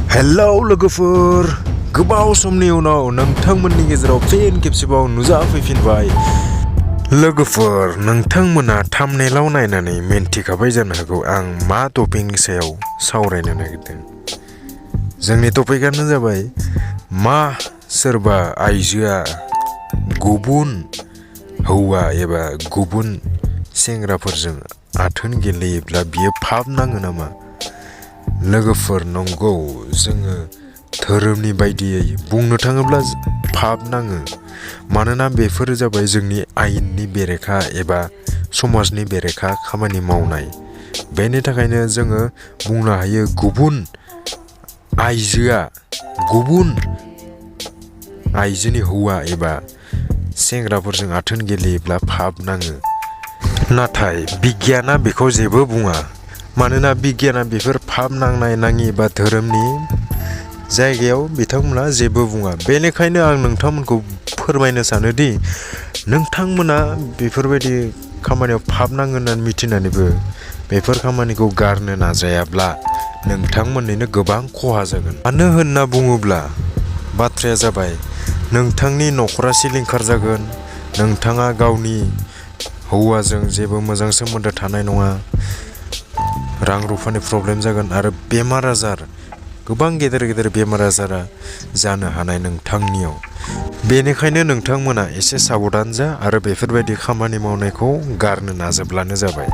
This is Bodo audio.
हेलौ लोगोफोर, गोबाव समनि उनाव नोंथांमोननि गेजेराव फिन खेबसेबाव नुजाफैफिनबाय। लोगोफोर, नोंथांमोना थाम्बनेइलाव नायनानै मिन्थिखाबाय जानो हागौ आं मा टपिकनि सायाव सावरायनो नागिरदों। जोंनि टपिकआनो जाबाय मा सोरबा आइजोआ गुबुन हौवा एबा गुबुन सेंग्राफोरजों आथोन गेलेयोब्ला बियो पाप नाङो नामा? लोगोफोर, नंगौ, जोङो धोरोमनि बायदियै बुंनो थाङोब्ला पाप नाङो। मानोना बेफोरो जाबाय जोंनि आयेननि बेरेखा एबा समाजनि बेरेखा खामानि मावनाय। बेनि थाखायनो जोङो बुंनो हायो गुबुन आइजोआ गुबुन आइजोनि हौवा एबा सेंग्राफोरजों आथोन गेलेयोब्ला पाप नाङो। नाथाय बिगियाना बेखौ जेबो बुङा। मानोना बिगियाना बेफोर पाप नांनाय नाङि बा धोरोमनि जायगायाव बिथांमोना जेबो बुङा। बेनिखायनो आं नोंथांमोनखौ फोरमायनो सानोदि नोंथांमोना बेफोरबायदि खामानियाव पाप नाङो होननानै मिथिनानैबो बेफोर खामानिखौ गारनो नाजायाब्ला नोंथांमोननिनो गोबां खहा जागोन। मानो होनना बुङोब्ला बाथ्राया जाबाय नोंथांनि न'खरा सिलिंखार जागोन, नोंथाङा गावनि हौवाजों जेबो मोजां सोमोन्दो थानाय नङा, रां रुफानि प्रब्लेम जागोन आरो बेमार आजार, गोबां गेदेर गेदेर बेमार आजारा जानो हानाय नोंथांनियाव। बेनिखायनो नोंथांमोना एसे साबधान जा आरो बेफोरबायदि खामानि मावनायखौ गारनो नाजाब्लानो जाबाय।